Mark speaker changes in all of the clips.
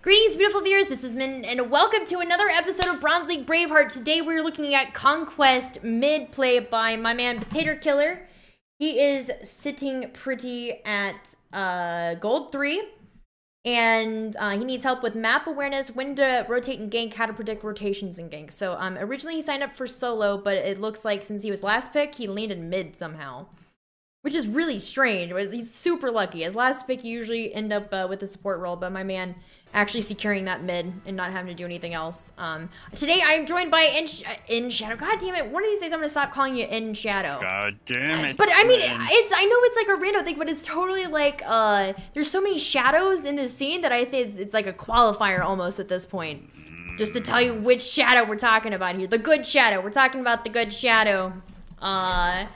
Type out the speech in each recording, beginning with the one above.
Speaker 1: Greetings, beautiful viewers. This is Min, and welcome to another episode of Bronze League Braveheart. Today we're looking at Conquest mid play by my man Potaterkiller. He is sitting pretty at gold 3, and he needs help with map awareness, when to rotate and gank, how to predict rotations and ganks. So originally he signed up for solo, but it looks like since he was last pick, he landed mid somehow, which is really strange. He's super lucky. His last pick, you usually end up with the support role, but my man actually securing that mid and not having to do anything else. Today I'm joined by nShadow. God damn it! One of these days I'm gonna stop calling you nShadow.
Speaker 2: God damn it!
Speaker 1: But I mean, I know it's like a random thing, but it's totally like there's so many shadows in this scene that I think it's like a qualifier almost at this point. Just to tell you which shadow we're talking about here, the good shadow. We're talking about the good shadow. Hang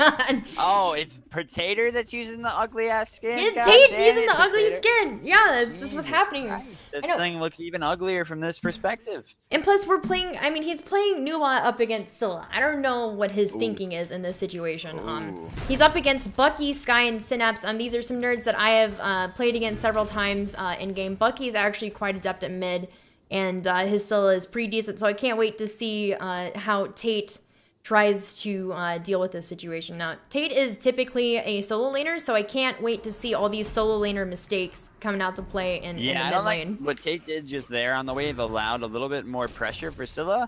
Speaker 1: on.
Speaker 2: Oh, it's Potater that's using the ugly ass skin.
Speaker 1: Yeah, Tate's using the ugly skin. Yeah, that's what's happening.
Speaker 2: This thing looks even uglier from this perspective.
Speaker 1: And plus, we're playing. I mean, he's playing Nuwa up against Scylla. I don't know what his thinking is in this situation. He's up against Bucky, Sky, and Synapse. These are some nerds that I have played against several times in game. Bucky's actually quite adept at mid, and his Scylla is pretty decent. So I can't wait to see how Tate tries to deal with this situation. Now, Tate is typically a solo laner, so I can't wait to see all these solo laner mistakes coming out to play in the mid lane.
Speaker 2: Like what Tate did just there on the wave allowed a little bit more pressure for Scylla,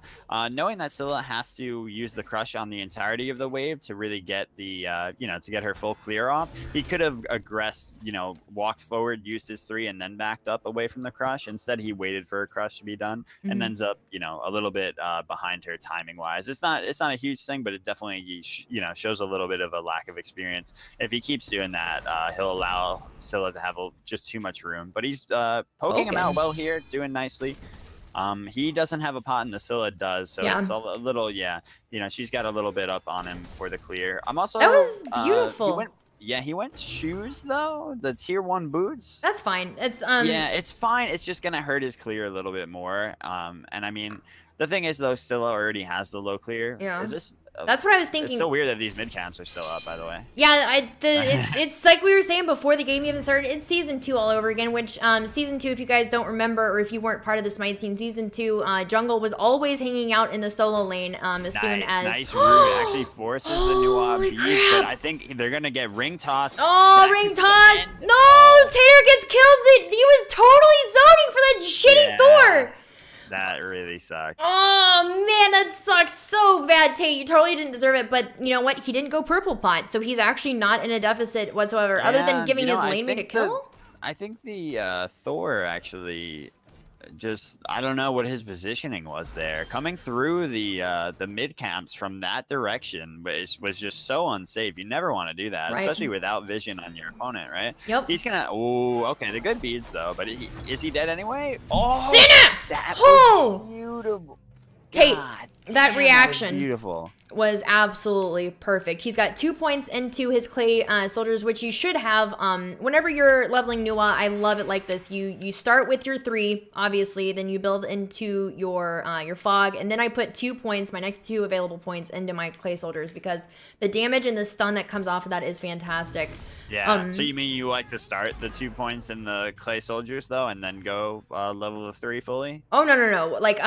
Speaker 2: knowing that Scylla has to use the crush on the entirety of the wave to really get the, to get her full clear off. He could have aggressed, walked forward, used his 3, and then backed up away from the crush. Instead, he waited for a crush to be done and ends up, a little bit behind her timing-wise. It's not a huge thing, but it definitely shows a little bit of a lack of experience. If he keeps doing that, he'll allow Scylla to have just too much room. But he's poking him out well here, doing nicely. He doesn't have a pot, and the Scylla does, so it's a little she's got a little bit up on him for the clear. I'm also
Speaker 1: that was beautiful.
Speaker 2: He went shoes though, the tier 1 boots.
Speaker 1: That's fine. It's
Speaker 2: yeah, it's fine. It's just gonna hurt his clear a little bit more. And I mean, the thing is though, Scylla already has the low clear.
Speaker 1: Yeah.
Speaker 2: Is this?
Speaker 1: That's what I was thinking.
Speaker 2: It's so weird that these mid camps are still up, by the way.
Speaker 1: Yeah, it's like we were saying before the game even started. It's season 2 all over again. Which season 2, if you guys don't remember, or if you weren't part of the Smite scene, season 2, Jungle was always hanging out in the solo lane. As soon as
Speaker 2: nice root actually forces the new beat, but I think they're gonna get ring toss.
Speaker 1: Oh, ring toss! No, Tater gets killed. He was totally zoning for that shitty Thor.
Speaker 2: That really sucks.
Speaker 1: Oh, man, that sucks so bad, Tate. You totally didn't deserve it, but you know what? He didn't go purple pot, so he's actually not in a deficit whatsoever, other than giving his lane mate a kill.
Speaker 2: I think the Thor actually I don't know what his positioning was there. Coming through the mid camps from that direction was just so unsafe. You never want to do that, especially without vision on your opponent, right?
Speaker 1: Yep.
Speaker 2: He's gonna. Oh, okay. The good beads though, but is he dead anyway? Oh,
Speaker 1: Synapse!
Speaker 2: That was beautiful.
Speaker 1: Tate,
Speaker 2: God,
Speaker 1: that reaction
Speaker 2: was
Speaker 1: absolutely perfect. He's got 2 points into his clay soldiers, which you should have. Whenever you're leveling Nuwa, I love it like this. You start with your 3, obviously, then you build into your fog, and then I put 2 points, my next 2 available points, into my clay soldiers because the damage and the stun that comes off of that is fantastic.
Speaker 2: Yeah. So you mean you like to start the 2 points in the clay soldiers though, and then go level the 3 fully?
Speaker 1: Oh no! Like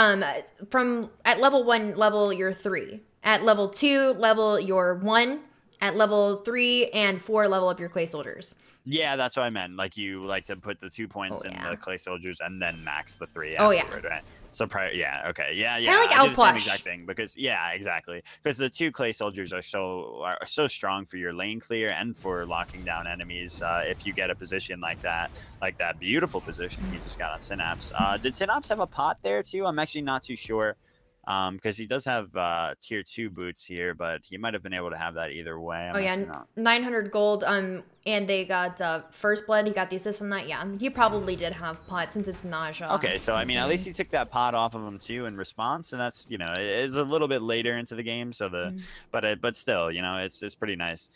Speaker 1: from at level 1, level your 3. At level 2, level your 1. At level 3 and 4, level up your clay soldiers.
Speaker 2: Yeah, that's what I meant. Like you like to put the 2 points in the clay soldiers and then max the 3 afterward, right? So okay, yeah.
Speaker 1: Kind of like
Speaker 2: I do the same
Speaker 1: outpush.
Speaker 2: exact thing because exactly. Because the 2 clay soldiers are so strong for your lane clear and for locking down enemies. If you get a position like that beautiful position he just got on Synapse. Did Synapse have a pot there too? I'm actually not too sure. Because he does have tier 2 boots here, but he might have been able to have that either way. I'm
Speaker 1: 900 gold. And they got first blood. He got the assist on that. Yeah, he probably did have pot since it's nausea.
Speaker 2: Okay, so I mean, at least he took that pot off of him too in response, and that's it is a little bit later into the game, so but still, it's pretty nice.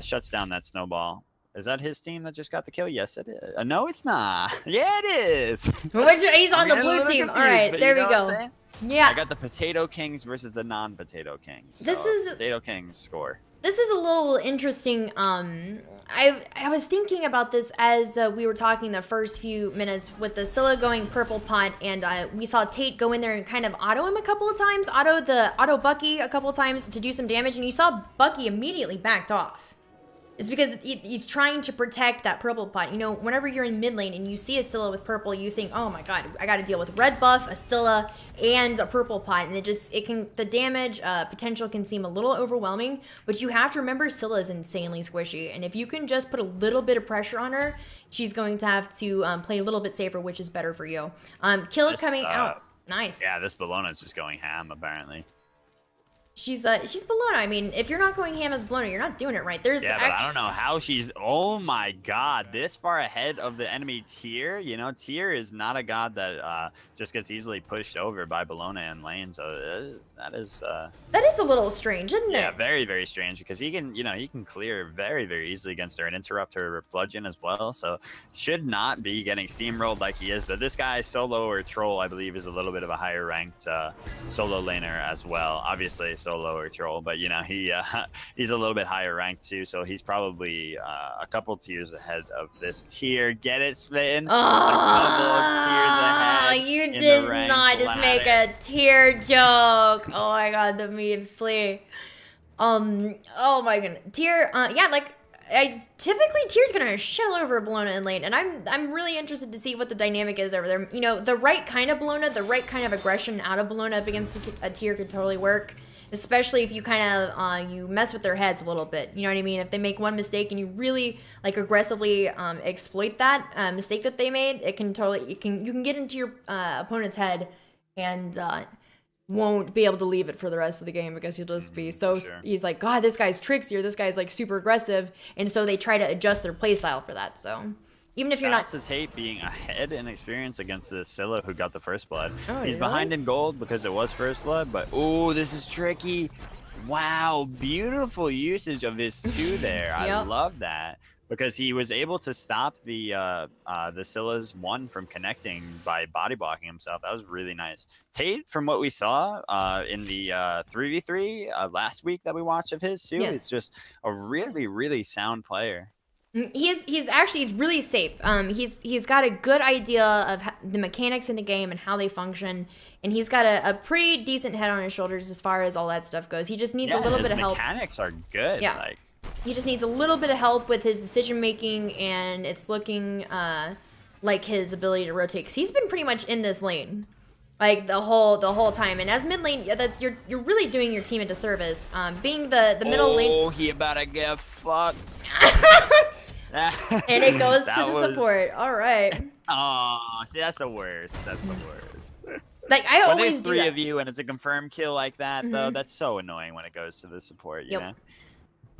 Speaker 2: Shuts down that snowball. Is that his team that just got the kill? Yes, it is. No, it's not. Yeah, it is.
Speaker 1: He's on the blue team. All right, there we go. Yeah.
Speaker 2: I got the Potato Kings versus the non-Potato Kings. So
Speaker 1: this is
Speaker 2: Potato Kings score.
Speaker 1: This is a little interesting. I was thinking about this as we were talking the first few minutes with the Scylla going purple pot, and we saw Tate go in there and kind of auto him a couple of times, auto Bucky a couple of times to do some damage, and you saw Bucky immediately backed off. It's because he's trying to protect that purple pot. You know, whenever you're in mid lane and you see a Scylla with purple, you think, oh my god, I gotta deal with red buff, a Scylla, and a purple pot. And the damage potential can seem a little overwhelming, but you have to remember Scylla is insanely squishy. And if you can just put a little bit of pressure on her, she's going to have to play a little bit safer, which is better for you. Kill coming out. Nice.
Speaker 2: Yeah, this Bellona is just going ham, apparently.
Speaker 1: She's Bellona. I mean, if you're not going ham as Bellona, you're not doing it right. But
Speaker 2: I don't know how she's. Oh my god, this far ahead of the enemy Tyr. You know, Tyr is not a god that just gets easily pushed over by Bellona in lane. So that is
Speaker 1: a little strange, isn't it?
Speaker 2: Yeah, very very strange because he can clear very very easily against her and interrupt her bludgeon as well. So should not be getting steamrolled like he is. But this guy solo or troll, I believe, is a little bit of a higher ranked solo laner as well. Obviously solo or troll, but you know he's a little bit higher ranked too, so he's probably a couple tiers ahead of this Tyr. Get it, Smitten?
Speaker 1: Oh,
Speaker 2: a couple of tiers ahead.
Speaker 1: You did not just make a Tyr joke. Oh my god, the memes, please. Oh my goodness, Tyr. Yeah, like typically Tyr's gonna shell over Bellona in lane, and I'm really interested to see what the dynamic is over there. You know, the right kind of Bellona, the right kind of aggression out of Bellona up against a Tyr could totally work. Especially if you kind of you mess with their heads a little bit, you know what I mean? If they make one mistake and you really like aggressively exploit that mistake that they made, you can get into your opponent's head and won't be able to leave it for the rest of the game because you'll just be so he's like, god, this guy's tricksy, or this guy's like super aggressive, and so they try to adjust their playstyle for that. So even if you're not
Speaker 2: Tate being ahead in experience against the Scylla who got the first blood.
Speaker 1: Oh,
Speaker 2: he's behind in gold because it was first blood, but oh, this is tricky. Wow, beautiful usage of his 2 there. Yep. I love that because he was able to stop the Scylla's 1 from connecting by body blocking himself. That was really nice. Tate, from what we saw in the 3v3 last week that we watched of his too, is just a really really sound player.
Speaker 1: He's really safe. He's got a good idea of the mechanics in the game and how they function, and he's got a pretty decent head on his shoulders as far as all that stuff goes. He just needs a little bit of help.
Speaker 2: Mechanics are good.
Speaker 1: Yeah.
Speaker 2: Like,
Speaker 1: he just needs a little bit of help with his decision making, and it's looking like his ability to rotate, because he's been pretty much in this lane like the whole time. And as mid lane, that's you're really doing your team a disservice. Being the middle lane.
Speaker 2: Oh, he about to get fucked.
Speaker 1: And it goes to the support. All right.
Speaker 2: Oh, see, that's the worst. That's the worst.
Speaker 1: Like I
Speaker 2: when
Speaker 1: always
Speaker 2: there's 3 of you and it's a confirmed kill like that, though, that's so annoying when it goes to the support. You know.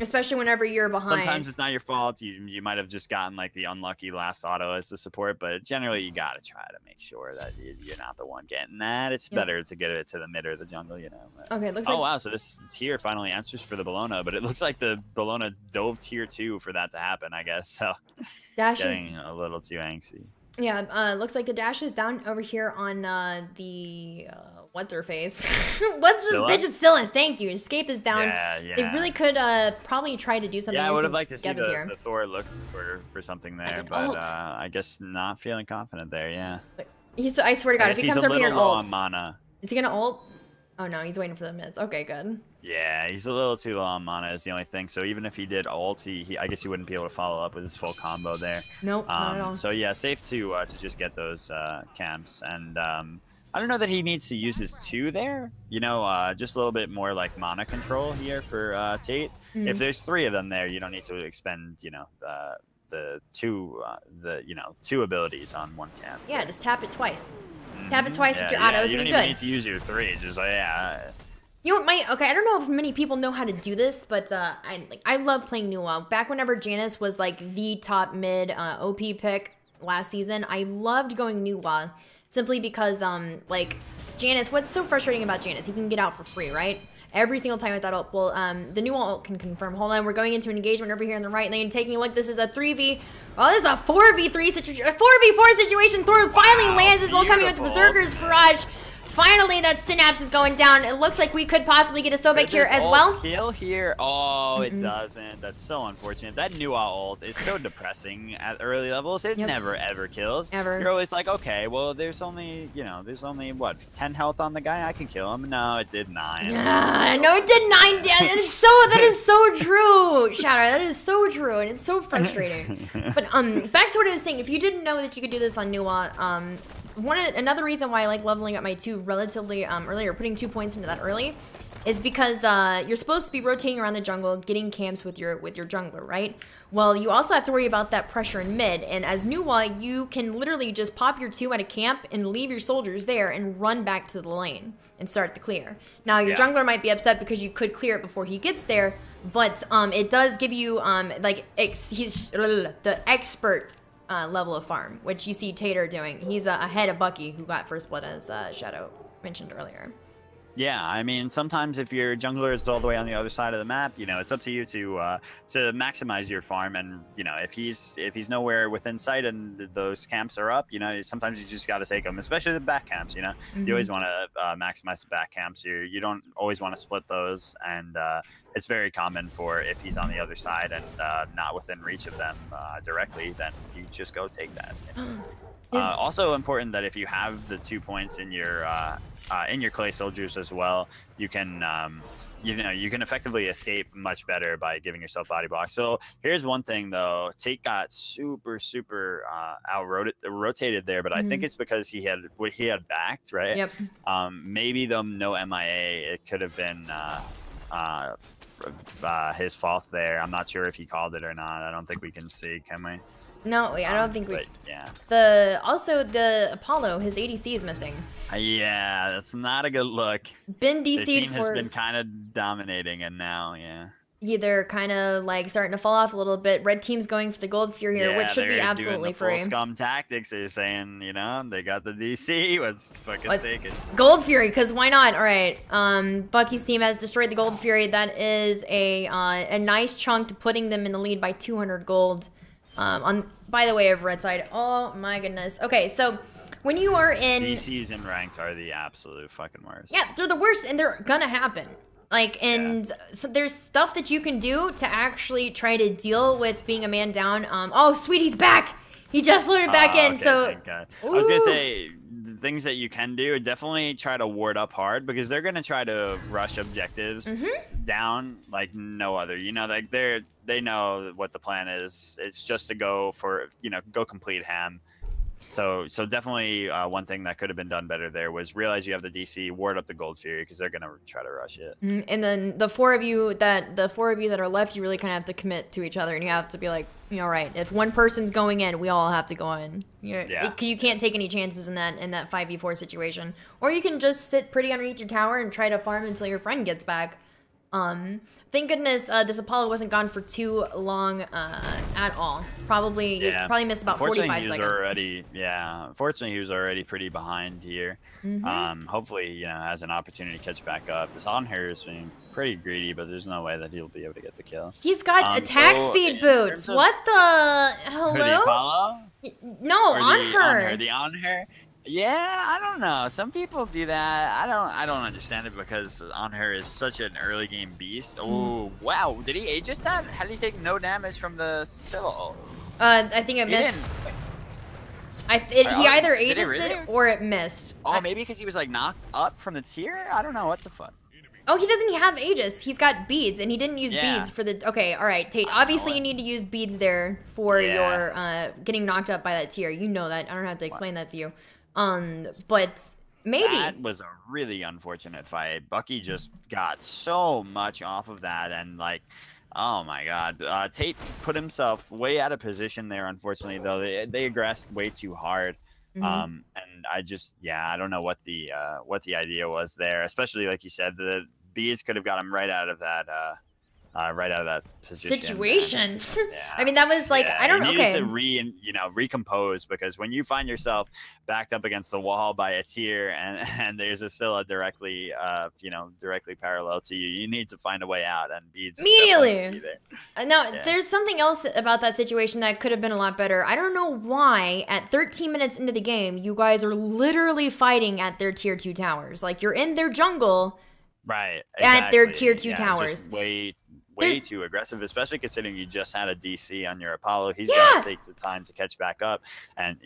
Speaker 1: Especially whenever you're behind.
Speaker 2: Sometimes it's not your fault. You might have just gotten like the unlucky last auto as the support, but generally you gotta try to make sure that you're not the one getting that. It's better to get it to the mid or the jungle, you know. But,
Speaker 1: okay, looks like.
Speaker 2: Oh wow, so this Tyr finally answers for the Bellona, but it looks like the Bellona dove Tier 2 for that to happen, I guess. So
Speaker 1: Dash
Speaker 2: getting a little too angsty.
Speaker 1: Yeah, looks like the dash is down over here on the what's her face? What's this bitch's Scylla? Thank you. Escape is down.
Speaker 2: Yeah.
Speaker 1: They really could probably try to do something.
Speaker 2: Yeah, I would have liked to see the Thor look for something there, but I guess not feeling confident there. Yeah.
Speaker 1: I swear to God, if he comes over here and ults,
Speaker 2: mana.
Speaker 1: Is he gonna ult? Oh no, he's waiting for the mids. Okay, good.
Speaker 2: Yeah, he's a little too low on mana is the only thing. So even if he did ult, I guess he wouldn't be able to follow up with his full combo there.
Speaker 1: Nope, not at all.
Speaker 2: So yeah, safe to just get those camps. And I don't know that he needs to use his 2 there. You know, just a little bit more like mana control here for Tate. If there's 3 of them there, you don't need to expend, you know, the 2 abilities on 1 camp.
Speaker 1: Yeah, just tap it twice. Tap it twice with your autos.
Speaker 2: You don't
Speaker 1: be
Speaker 2: even
Speaker 1: good.
Speaker 2: need to use your 3. Just like,
Speaker 1: You know what, I don't know if many people know how to do this, but I love playing Nuwa. Back whenever Janice was like the top mid OP pick last season, I loved going Nuwa simply because like Janice, what's so frustrating about Janice? He can get out for free, right? Every single time with that ult. Well, the Nuwa ult can confirm. Hold on, we're going into an engagement over here in the right lane, taking a look. This is a 3v. Oh, this is a 4v3 situation, 4v4 situation. Thor finally lands his ult coming with the Berserker's Barrage. finally that Synapse is going down. It looks like we could possibly get a Sobek here as well.
Speaker 2: Kill here. Oh, it doesn't. That's so unfortunate. That Nuwa ult is so depressing at early levels. It never ever kills.
Speaker 1: Ever.
Speaker 2: You're always like, okay, well, there's only, you know, there's only what, 10 health on the guy. I can kill him. No, it did 9.
Speaker 1: Yeah, no, it did 9 damage. That is so true, Shadow. That is so true, and it's so frustrating. But back to what I was saying. If you didn't know that you could do this on Nuwa, another reason why I like leveling up my 2 relatively early, or putting 2 points into that early, is because you're supposed to be rotating around the jungle, getting camps with your jungler, right? Well, you also have to worry about that pressure in mid, and as Nuwa, you can literally just pop your 2 at a camp and leave your soldiers there and run back to the lane and start the clear. Now, your jungler might be upset because you could clear it before he gets there, but it does give you the expert level of farm, which you see Tater doing. He's ahead of Bucky, who got first blood, as Shadow mentioned earlier.
Speaker 2: Yeah, I mean, sometimes if your jungler is all the way on the other side of the map, you know, it's up to you to maximize your farm. And you know, if he's nowhere within sight and those camps are up, you know, sometimes you just got to take them, especially the back camps. You know, you always want to maximize the back camps. You don't always want to split those, and it's very common for if he's on the other side and not within reach of them directly, then you just go take that. Also important that if you have the 2 points in your clay soldiers as well, you can you know, you can effectively escape much better by giving yourself body blocks. So here's one thing though, Tate got super rotated there, but I think it's because he had backed, right?
Speaker 1: Yep.
Speaker 2: Maybe though no MIA, it could have been his fault there. I'm not sure if he called it or not. I don't think we can see, can we?
Speaker 1: No, I don't think we.
Speaker 2: But, yeah.
Speaker 1: The Apollo, his ADC is missing.
Speaker 2: Yeah, that's not a good look.
Speaker 1: Been DC'd.
Speaker 2: The team has been kind of dominating, and now,
Speaker 1: they're kind of like starting to fall off a little bit. Red team's going for the Gold Fury here, which should be absolutely free.
Speaker 2: Full scum tactics. They're saying, you know, they got the DC. Let's fucking take it.
Speaker 1: Gold Fury, because why not? All right. Bucky's team has destroyed the Gold Fury. That is a nice chunk to putting them in the lead by 200 gold. By the way of red side. Oh my goodness. Okay, so when you are in
Speaker 2: DCs in ranked are the absolute fucking worst.
Speaker 1: Yeah, they're the worst, and they're gonna happen. Like, and so there's stuff that you can do to actually try to deal with being a man down. Oh, Sweetie's back. He just loaded back in.
Speaker 2: Okay,
Speaker 1: so
Speaker 2: thank God. I was gonna say the things that you can do, definitely try to ward up hard, because they're gonna try to rush objectives down like no other. You know, like they know what the plan is. It's just to go for, you know, go complete ham. So definitely one thing that could have been done better there was realize you have the DC, ward up the Gold Fury, because they're gonna try to rush it.
Speaker 1: And then the four of you that are left, you really kind of have to commit to each other, and you have to be like, you know, right, if one person's going in, we all have to go in. You can't take any chances in that 5v4 situation, or you can just sit pretty underneath your tower and try to farm until your friend gets back. Thank goodness this Apollo wasn't gone for too long at all. Probably missed about 45 seconds.
Speaker 2: Unfortunately, he was already pretty behind here. Hopefully, you know, has an opportunity to catch back up. This on here is being pretty greedy, but there's no way that he'll be able to get the kill.
Speaker 1: He's got attack speed boots. What the hello?
Speaker 2: The Apollo?
Speaker 1: No, on her.
Speaker 2: The on her. Yeah, I don't know. Some people do that. I don't understand it, because on her is such an early game beast. Oh wow! Did he Aegis that? How did he take no damage from the Scylla?
Speaker 1: I think it missed. He either Aegised it or it missed.
Speaker 2: Oh, maybe because he was like knocked up from the tier. I don't know what the fuck.
Speaker 1: Oh, he doesn't have Aegis. He's got beads, and he didn't use beads for the. Okay, all right, Tate. Obviously, you need to use beads there for your getting knocked up by that tier. You know that. I don't have to explain that to you. But maybe
Speaker 2: that was a really unfortunate fight. Bucky just got so much off of that, and like, oh my God, Tate put himself way out of position there. Unfortunately, though, they aggressed way too hard. And I just, I don't know what the idea was there. Especially like you said, the beads could have got him right out of that right out of that position.
Speaker 1: Situation.
Speaker 2: Yeah.
Speaker 1: I mean, that was like, I don't know.
Speaker 2: You need
Speaker 1: Okay.
Speaker 2: to recompose, because when you find yourself backed up against the wall by a tier and there's a Scylla directly, directly parallel to you, you need to find a way out, and beads
Speaker 1: Immediately. No,
Speaker 2: Yeah.
Speaker 1: there's something else about that situation that could have been a lot better. I don't know why at 13 minutes into the game, you guys are literally fighting at their tier 2 towers. Like, you're in their jungle.
Speaker 2: Right.
Speaker 1: At their tier
Speaker 2: exactly.
Speaker 1: 2
Speaker 2: Yeah,
Speaker 1: towers.
Speaker 2: Just way too aggressive, especially considering you just had a DC on your Apollo. He's
Speaker 1: Yeah.
Speaker 2: gonna take the time to catch back up, and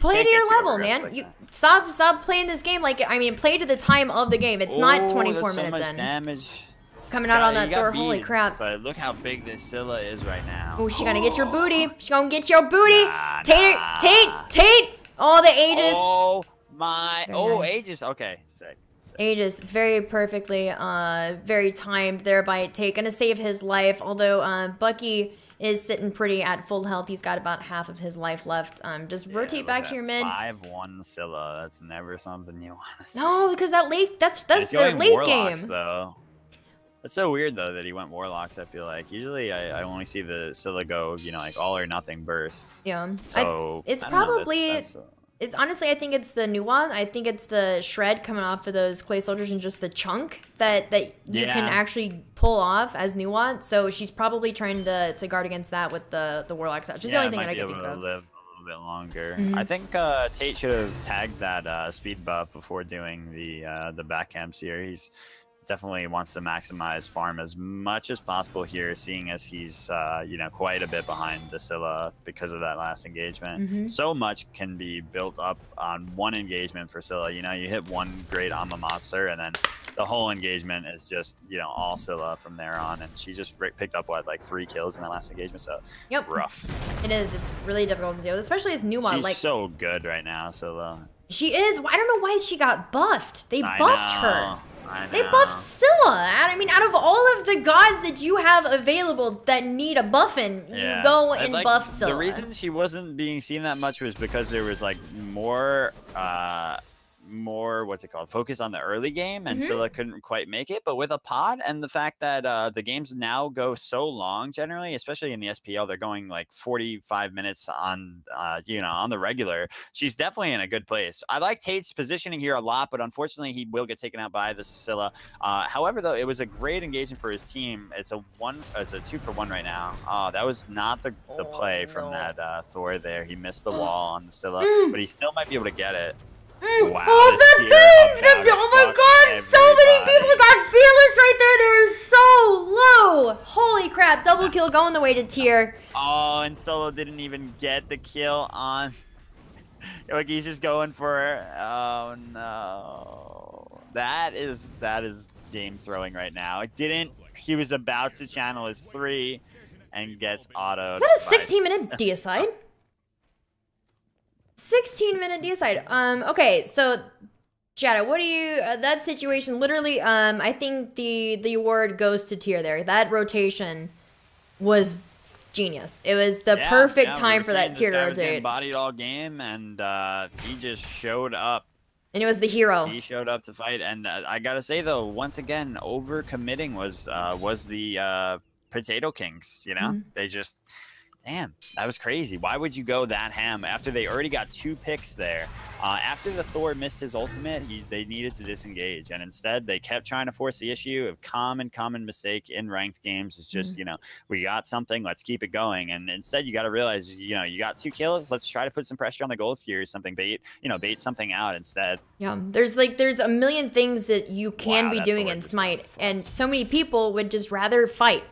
Speaker 1: play to your level, man.
Speaker 2: Like
Speaker 1: you stop playing this game like, I mean, play to the time of the game. It's not 24
Speaker 2: that's
Speaker 1: minutes
Speaker 2: so much
Speaker 1: in.
Speaker 2: Damage.
Speaker 1: Coming out on that
Speaker 2: You got
Speaker 1: Thor. Holy
Speaker 2: beads,
Speaker 1: crap.
Speaker 2: But look how big this Scylla is right now.
Speaker 1: Oh, she gonna get your booty. She gonna get your booty.
Speaker 2: Nah.
Speaker 1: Tate. All the Aegis.
Speaker 2: Oh my.
Speaker 1: Very nice.
Speaker 2: Aegis. Okay, sick.
Speaker 1: Aegis very perfectly, very timed there by Tate. Gonna save his life, although Bucky is sitting pretty at full health. He's got about half of his life left. Just rotate back to your mid.
Speaker 2: 5-1 Scylla. That's never something you want to see.
Speaker 1: No, because that's
Speaker 2: He's
Speaker 1: their
Speaker 2: going
Speaker 1: late
Speaker 2: Warlocks,
Speaker 1: game.
Speaker 2: Though. It's so weird though that he went Warlocks. I feel like usually I only see the Scylla go, like all or nothing burst.
Speaker 1: Yeah.
Speaker 2: So
Speaker 1: it's
Speaker 2: I don't know,
Speaker 1: probably. It's honestly, I think it's the new one. I think it's the shred coming off of those clay soldiers and just the chunk that you can actually pull off as Nuance. So she's probably trying to guard against that with the Warlocks out. Which is the only thing that I can think of.
Speaker 2: Live a little bit longer.
Speaker 1: Mhm.
Speaker 2: I think Tate should have tagged that speed buff before doing the back camps here. He's definitely wants to maximize farm as much as possible here, seeing as he's quite a bit behind the Scylla because of that last engagement. So much can be built up on one engagement for Scylla. You hit one great Amma monster and then the whole engagement is just all Scylla from there on, and she just picked up like 3 kills in that last engagement. So rough.
Speaker 1: It is. It's really difficult to do, especially as Numa.
Speaker 2: She's
Speaker 1: like
Speaker 2: so good right now, Scylla.
Speaker 1: She is. I don't know why she got buffed. They buffed her. They
Speaker 2: know.
Speaker 1: buffed Scylla. I mean, out of all of the gods that you have available that need a buffing, you go and buff Scylla.
Speaker 2: The reason she wasn't being seen that much was because there was like more focus on the early game, and Scylla couldn't quite make it. But with a pod and the fact that the games now go so long, generally, especially in the SPL, they're going like 45 minutes on on the regular. She's definitely in a good place. I like Tate's positioning here a lot, but unfortunately he will get taken out by the Scylla. However, though, it was a great engagement for his team. It's a 2-for-1 right now. That was not the play from that Thor there. He missed the wall on the Scylla, but he still might be able to get it. Wow,
Speaker 1: oh, the thing! Oh my god, so many people got fearless right there. They're so low. Holy crap, double kill going the way to tier.
Speaker 2: Oh, and Solo didn't even get the kill on. Like, he's just going for it. Oh no. That is game throwing right now. He was about to channel his 3 and gets autoed.
Speaker 1: Is that a 16-minute deicide? 16-minute deicide. Okay, so Shadow, what do you that situation literally I think the award goes to tier there. That rotation was genius. It was the perfect time for that tier to rotate.
Speaker 2: Bodied all game, and he just showed up.
Speaker 1: And it was the hero.
Speaker 2: He showed up to fight, and I gotta say though, once again, overcommitting was the Potato Kings. They just. Damn, that was crazy. Why would you go that ham after they already got 2 picks there? After the Thor missed his ultimate, they needed to disengage, and instead they kept trying to force the issue. A common mistake in ranked games is just, we got something, let's keep it going. And instead you got to realize, you got 2 kills, let's try to put some pressure on the gold here or something, bait something out instead. Yeah,
Speaker 1: there's a million things that you can be doing in Smite, and so many people would just rather fight.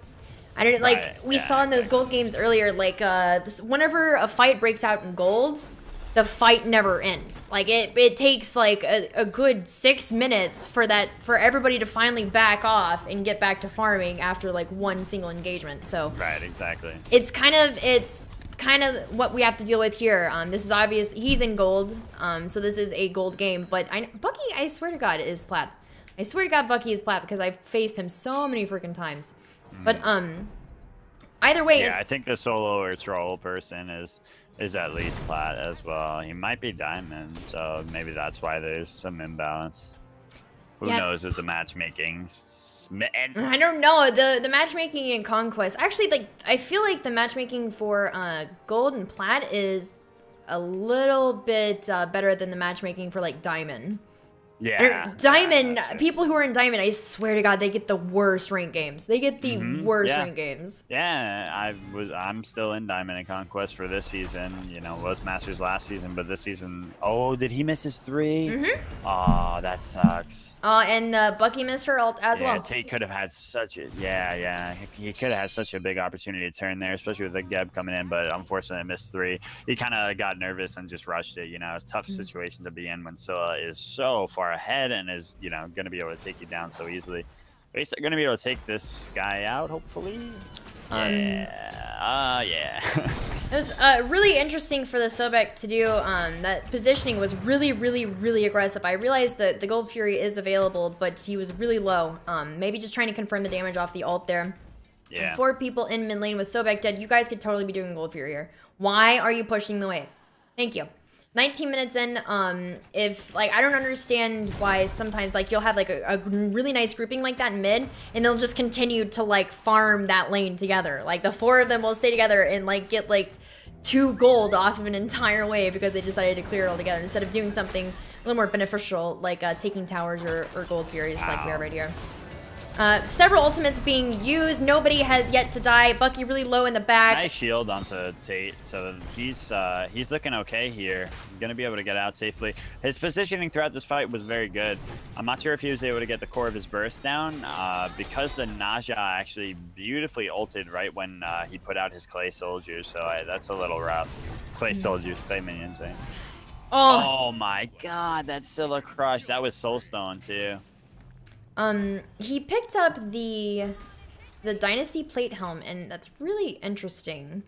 Speaker 1: I don't we saw in those gold games earlier, whenever a fight breaks out in gold, the fight never ends. Like it takes like a good 6 minutes for everybody to finally back off and get back to farming after like one single engagement. So
Speaker 2: right, exactly.
Speaker 1: It's kind of what we have to deal with here. This is obvious. He's in gold, so this is a gold game. But Bucky, I swear to God, is plat. I swear to God, Bucky is plat because I've faced him so many freaking times. But either way,
Speaker 2: I think the solo or troll person is at least plat as well. He might be diamond, so maybe that's why there's some imbalance. Who knows with the matchmaking? Smitten.
Speaker 1: I don't know. The matchmaking in Conquest. Actually, like, I feel like the matchmaking for Gold and Plat is a little bit better than the matchmaking for, like, Diamond.
Speaker 2: Yeah.
Speaker 1: Diamond, people who are in Diamond, I swear to God, they get the worst rank games. They get the worst rank games.
Speaker 2: Yeah, I'm still in Diamond and Conquest for this season. You know, was Masters last season, but this season, oh, did he miss his 3? Oh, that sucks.
Speaker 1: And Bucky missed her ult as well.
Speaker 2: Yeah, Tate could have had such a he could have had such a big opportunity to turn there, especially with the Geb coming in, but unfortunately missed 3. He kind of got nervous and just rushed it. You know, it's a tough situation to be in when Scylla is so far ahead and is, you know, going to be able to take you down so easily. He's going to be able to take this guy out, hopefully. Yeah.
Speaker 1: It was really interesting for the Sobek to do. That positioning was really, really, really aggressive. I realized that the Gold Fury is available, but he was really low. Maybe just trying to confirm the damage off the ult there.
Speaker 2: Yeah.
Speaker 1: 4 people in mid lane with Sobek dead. You guys could totally be doing Gold Fury here. Why are you pushing the wave? Thank you. 19 minutes in, if, like, I don't understand why sometimes, like, you'll have, like, a really nice grouping like that in mid, and they'll just continue to, like, farm that lane together. Like, the 4 of them will stay together and, like, get, like, 2 gold off of an entire wave because they decided to clear it all together instead of doing something a little more beneficial, like, taking towers or Gold Furies like we are right here. Several ultimates being used. Nobody has yet to die. Bucky really low in the back.
Speaker 2: Nice shield onto Tate, so he's looking okay here. Gonna be able to get out safely. His positioning throughout this fight was very good. I'm not sure if he was able to get the core of his burst down because the Naja actually beautifully ulted right when he put out his clay soldiers. So that's a little rough. Clay soldiers, clay minions. Eh? Oh my God, that Scylla crush. That was Soulstone too.
Speaker 1: He picked up the Dynasty Plate Helm, and that's really interesting.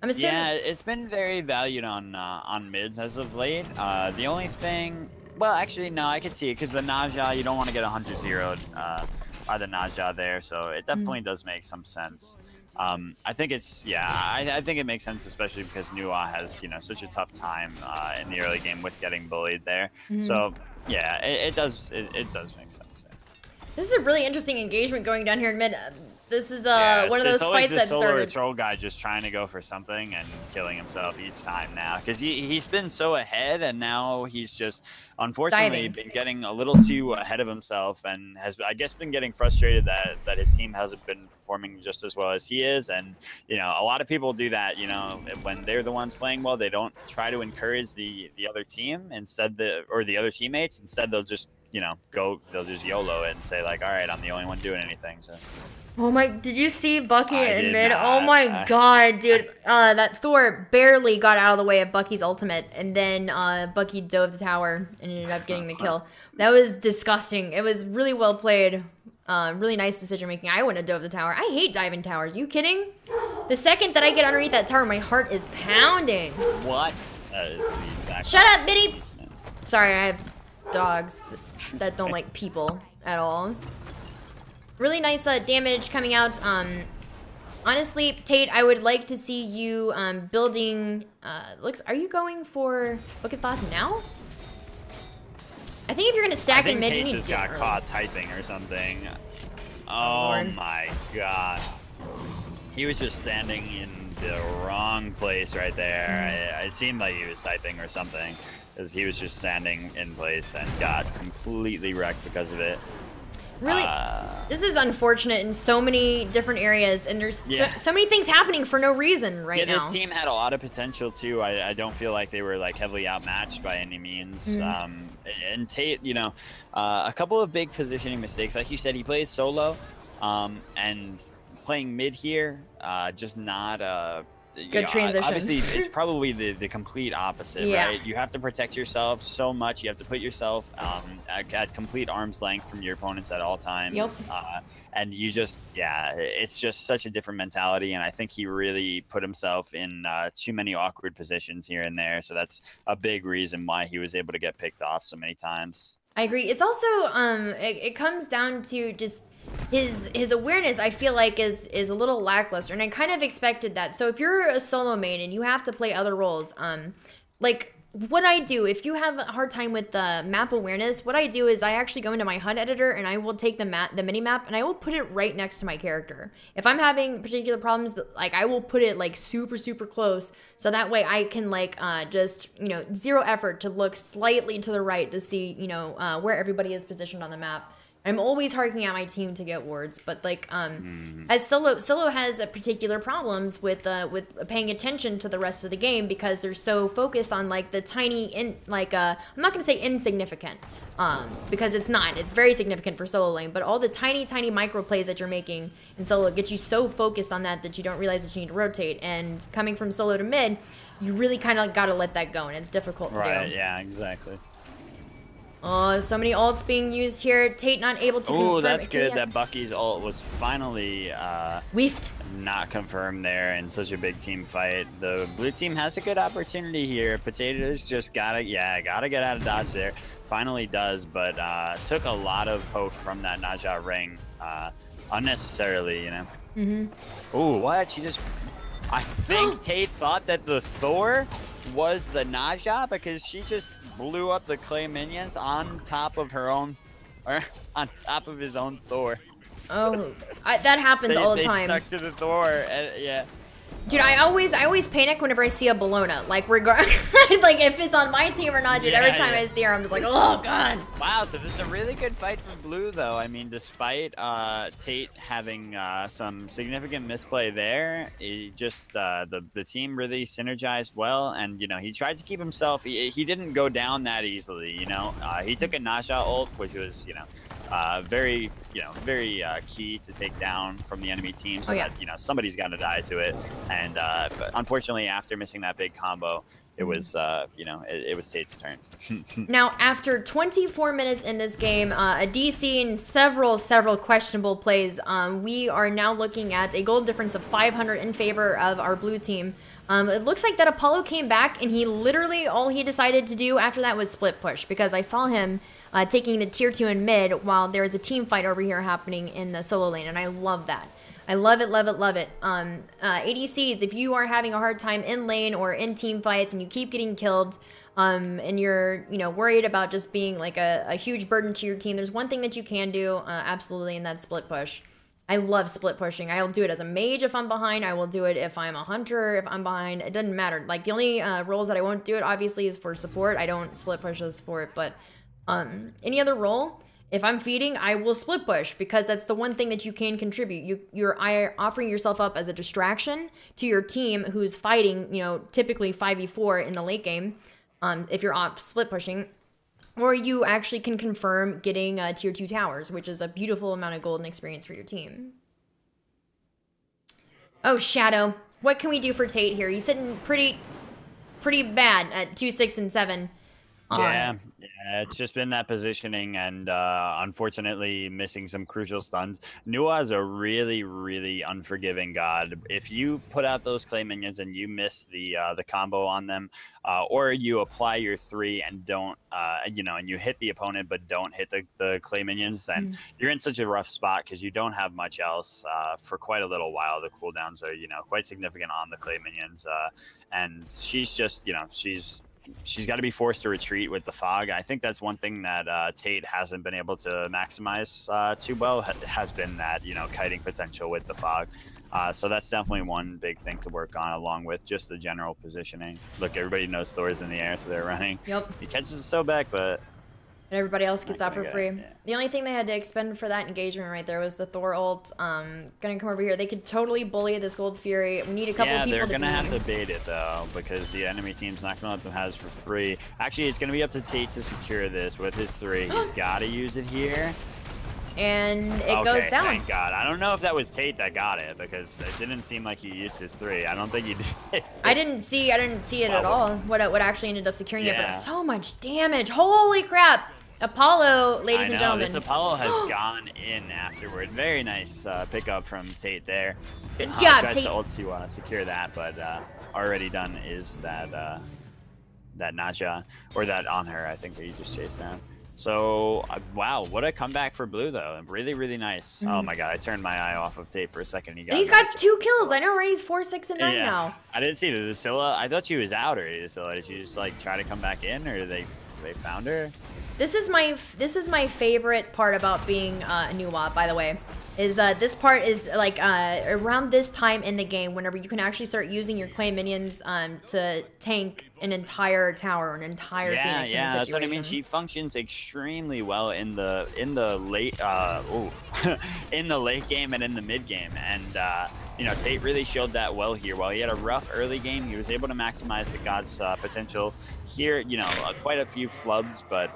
Speaker 1: I'm assuming.
Speaker 2: Yeah, it's been very valued on mids as of late. The only thing, well, actually, no, I can see it because the Naja, you don't want to get 100-0'd by the Naja there, so it definitely does make some sense. I think it's, I think it makes sense, especially because Nua has, you know, such a tough time in the early game with getting bullied there. So yeah, it does make sense.
Speaker 1: This is a really interesting engagement going down here in mid. This is one of those fights that started.
Speaker 2: Troll guy just trying to go for something and killing himself each time now because he's been so ahead and now he's just unfortunately been getting a little too ahead of himself and has, I guess, been getting frustrated that his team hasn't been performing just as well as he is. And you know, a lot of people do that. You know, when they're the ones playing well, they don't try to encourage the other team or the other teammates. Instead, they'll just, you know, they'll just YOLO it and say like, all right, I'm the only one doing anything. So.
Speaker 1: Oh my, did you see Bucky in mid? Oh my God, dude. That Thor barely got out of the way of Bucky's ultimate, and then Bucky dove the tower and ended up getting the kill. That was disgusting. It was really well played. Really nice decision making. I wouldn't have dove the tower. I hate diving towers. Are you kidding? The second that I get underneath that tower, my heart is pounding.
Speaker 2: What? That is the exact
Speaker 1: Shut up, Biddy! Sorry, I have dogs that don't like people at all. Really nice damage coming out. Honestly, Tate, I would like to see you building. Are you going for Book of Thoth now? I think if you're gonna stack in mid, you need to
Speaker 2: just got caught typing or something. Oh my God. He was just standing in the wrong place right there. It seemed like he was typing or something, because he was just standing in place and got completely wrecked because of it.
Speaker 1: Really, this is unfortunate in so many different areas, and there's so many things happening for no reason right now.
Speaker 2: This team had a lot of potential too. I don't feel like they were like heavily outmatched by any means. And Tate, you know, a couple of big positioning mistakes. Like you said, he plays solo, and playing mid here, just not
Speaker 1: good transition.
Speaker 2: Obviously, it's probably the complete opposite, right? You have to protect yourself so much. You have to put yourself at complete arm's length from your opponents at all times.
Speaker 1: Yep.
Speaker 2: And you just, it's just such a different mentality. And I think he really put himself in too many awkward positions here and there. So that's a big reason why he was able to get picked off so many times.
Speaker 1: I agree. It's also, it comes down to just his awareness, I feel like, is a little lackluster, and I kind of expected that. So if you're a solo main and you have to play other roles, like what I do, if you have a hard time with the map awareness, what I do is I actually go into my HUD editor and I will take the mini map and I will put it right next to my character. If I'm having particular problems, like I will put it like super, super close. So that way I can like just, you know, zero effort to look slightly to the right to see, you know, where everybody is positioned on the map. I'm always harking at my team to get wards, but like as solo has a particular problems with paying attention to the rest of the game because they're so focused on like the tiny I'm not gonna say insignificant because it's not. It's very significant for solo lane, but all the tiny micro plays that you're making in solo get you so focused on that you don't realize that you need to rotate. And coming from solo to mid, you really kind of got to let that go, and it's difficult to do.
Speaker 2: Right? Yeah, exactly.
Speaker 1: Oh, so many ults being used here. Tate not able to confirm.
Speaker 2: Oh, that's good. That Bucky's ult was finally
Speaker 1: weefed.
Speaker 2: Not confirmed there in such a big team fight. The blue team has a good opportunity here. Potatoes just gotta get out of dodge there. Finally does, but took a lot of poke from that Naja ring unnecessarily, you know. Oh, what? She just... I think Tate thought that the Thor was the Naja because she just blew up the clay minions on top of her own, or on top of his own Thor.
Speaker 1: Oh, that happens all the time.
Speaker 2: They stuck to the Thor, yeah.
Speaker 1: Dude, I always panic whenever I see a Bologna. Like, like if it's on my team or not, dude. Every time I see her, I'm just like, oh god.
Speaker 2: Wow, so this is a really good fight for blue, though. I mean, despite Tate having some significant misplay there, it just the team really synergized well, and you know he tried to keep himself. He didn't go down that easily. You know, he took a Nasha ult, which was very key to take down from the enemy team, so that somebody's got to die to it. And but unfortunately, after missing that big combo, it was it was Tate's turn.
Speaker 1: Now, after 24 minutes in this game, a DC and several questionable plays, we are now looking at a gold difference of 500 in favor of our blue team. It looks like that Apollo came back and he literally all he decided to do after that was split push, because I saw him taking the tier 2 in mid while there was a team fight over here happening in the solo lane, and I love that. I love it, love it, love it. ADCs, if you are having a hard time in lane or in team fights and you keep getting killed, and you're worried about just being like a huge burden to your team, there's one thing that you can do, absolutely, and that's split push. I love split pushing. I'll do it as a mage if I'm behind. I will do it if I'm a hunter, if I'm behind. It doesn't matter. Like, the only roles that I won't do it, obviously, is for support. I don't split push as support, but any other role, if I'm feeding, I will split push, because that's the one thing that you can contribute. You're offering yourself up as a distraction to your team who's fighting, typically 5v4 in the late game, if you're off split pushing. Or you actually can confirm getting tier 2 towers, which is a beautiful amount of golden experience for your team. Oh, Shadow. What can we do for Tate here? He's sitting pretty bad at 2, 6, and 7.
Speaker 2: Yeah, it's just been that positioning, and unfortunately missing some crucial stuns. Nua is a really unforgiving god. If you put out those clay minions and you miss the combo on them, or you apply your 3 and don't, and you hit the opponent but don't hit the clay minions, then you're in such a rough spot because you don't have much else for quite a little while. The cooldowns are quite significant on the clay minions, and she's just she's got to be forced to retreat with the fog. I think that's one thing that Tate hasn't been able to maximize too well, has been that, kiting potential with the fog. So that's definitely one big thing to work on, along with just the general positioning. Look, everybody knows Thor's in the air, so they're running.
Speaker 1: Yep.
Speaker 2: He catches it so back, but...
Speaker 1: And everybody else gets out for free. Yeah. The only thing they had to expend for that engagement right there was the Thor ult. Gonna come over here. They could totally bully this Gold Fury. We need a couple people to
Speaker 2: they're gonna have to bait it though, because the enemy team's not gonna let them have this for free. Actually, it's gonna be up to Tate to secure this with his 3. He's gotta use it here.
Speaker 1: And it goes down.
Speaker 2: Thank God. I don't know if that was Tate that got it, because it didn't seem like he used his 3. I don't think he did.
Speaker 1: I didn't see it at all. What actually ended up securing it, but so much damage. Holy crap! Apollo, ladies and gentlemen.
Speaker 2: This Apollo has gone in afterward. Very nice pickup from Tate there.
Speaker 1: Good job,
Speaker 2: tries
Speaker 1: Tate.
Speaker 2: to ult to secure that, but already done is that that Naja, or that on her, I think, that you just chased down. So, wow, what a comeback for Blue, though. Really, really nice. Oh my god, I turned my eye off of Tate for a second.
Speaker 1: And he's got 2 kills. I know, right? He's 4, 6, and 9 now.
Speaker 2: I didn't see the Scylla. I thought she was out already. Scylla, did she just like try to come back in, or they found her?
Speaker 1: This is my favorite part about being a new WAP, by the way. Is this part is like around this time in the game, whenever you can actually start using your clay minions to tank an entire tower, an entire Phoenix.
Speaker 2: Yeah, that's what I mean. She functions extremely well in the late in the late game and in the mid game, and you know, Tate really showed that well here. While he had a rough early game, he was able to maximize the God's potential here. You know, quite a few flubs, but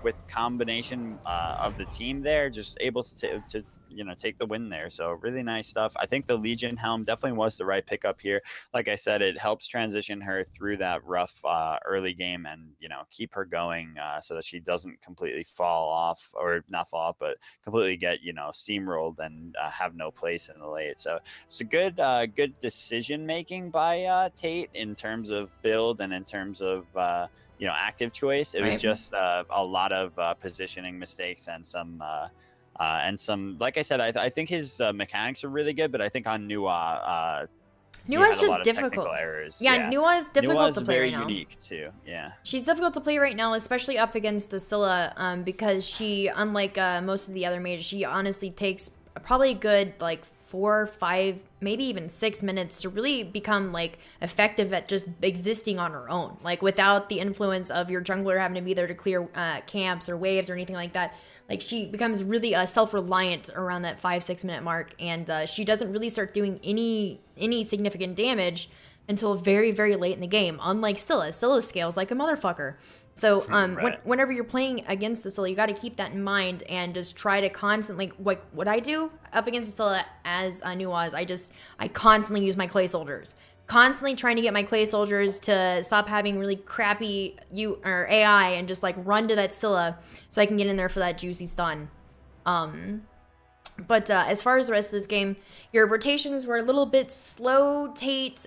Speaker 2: with combination of the team there, just able to you know, take the win there. So really nice stuff. I think the Legion helm definitely was the right pickup here. Like I said, it helps transition her through that rough early game and, you know, keep her going so that she doesn't completely fall off, or not fall off, but completely get, you know, steamrolled and have no place in the late. So it's a good decision making by Tate in terms of build and in terms of you know, active choice. It was just a lot of positioning mistakes and some like I said, I think his mechanics are really good, but I think on Nuwa,
Speaker 1: Nuwa's just difficult.
Speaker 2: Errors.
Speaker 1: Yeah, Nuwa's difficult to play right now.
Speaker 2: Nuwa's very unique too. Yeah,
Speaker 1: she's difficult to play right now, especially up against the Scylla, because she, unlike most of the other mages, she honestly takes probably a good like 4, 5, maybe even 6 minutes to really become like effective at just existing on her own, like without the influence of your jungler having to be there to clear camps or waves or anything like that. Like, she becomes really self-reliant around that 5, 6 minute mark, and she doesn't really start doing any significant damage until very, very late in the game. Unlike Scylla, Scylla scales like a motherfucker. So whenever you're playing against the Scylla, you got to keep that in mind and just try to constantly, like what I do up against the Scylla as Nuwa is I constantly use my clay soldiers. Constantly trying to get my clay soldiers to stop having really crappy AI and just like run to that Scylla so I can get in there for that juicy stun. But as far as the rest of this game, your rotations were a little bit slow, Tate.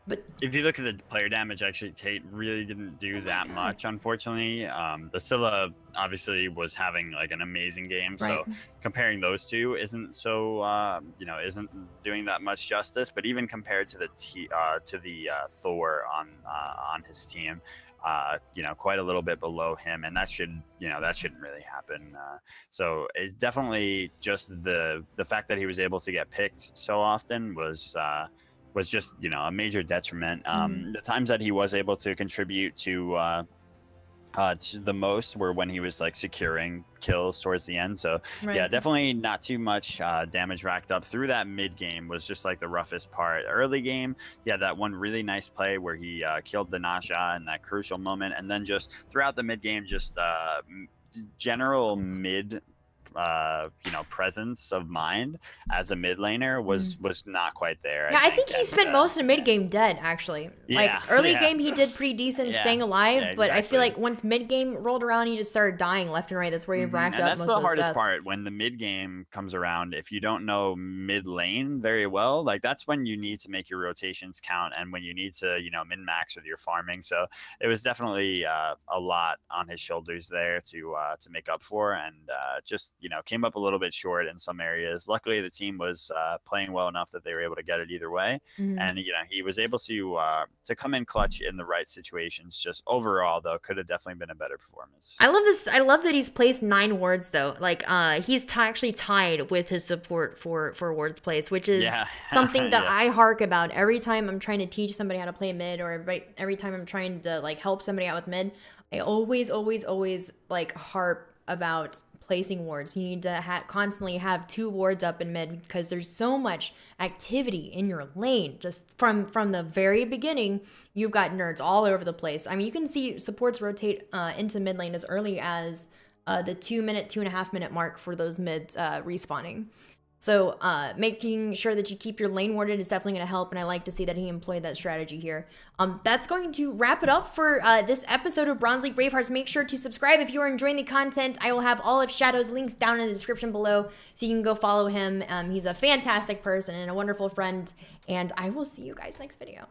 Speaker 1: But
Speaker 2: if you look at the player damage, actually, Tate really didn't do that much, unfortunately. The Scylla obviously was having like an amazing game, so comparing those two isn't so you know, isn't doing that much justice. But even compared to the Thor on his team, you know, quite a little bit below him, and that shouldn't really happen. So it's definitely just the fact that he was able to get picked so often was just, you know, a major detriment. The times that he was able to contribute to the most were when he was like securing kills towards the end. So yeah, definitely not too much damage racked up through that mid game was just like the roughest part. Early game, yeah, that one really nice play where he killed the Nasha in that crucial moment, and then just throughout the mid game, just general mid you know, presence of mind as a mid laner was not quite there.
Speaker 1: Yeah, I think he spent most of mid game dead, actually. Like early game he did pretty decent staying alive, but I feel like once mid game rolled around, he just started dying left and right. That's where he racked up most of his
Speaker 2: deaths. That's the hardest part when the mid game comes around. If you don't know mid lane very well, like that's when you need to make your rotations count and when you need to, you know, min max with your farming. So it was definitely a lot on his shoulders there to make up for, and just, you know, came up a little bit short in some areas. Luckily, the team was playing well enough that they were able to get it either way, and you know, he was able to come in clutch in the right situations. Just overall, though, could have definitely been a better performance.
Speaker 1: I love this. I love that he's placed 9 wards though. Like he's actually tied with his support for wards place, which is something that I hark about every time I'm trying to teach somebody how to play mid, or every time I'm trying to like help somebody out with mid. I always like harp about placing wards. You need to constantly have 2 wards up in mid because there's so much activity in your lane. Just from the very beginning, you've got nerds all over the place. I mean, you can see supports rotate into mid lane as early as the 2.5 minute mark for those mids respawning. So making sure that you keep your lane warded is definitely going to help, and I like to see that he employed that strategy here. That's going to wrap it up for this episode of Bronze League Bravehearts. Make sure to subscribe if you are enjoying the content. I will have all of Shadow's links down in the description below, so you can go follow him. He's a fantastic person and a wonderful friend, and I will see you guys next video.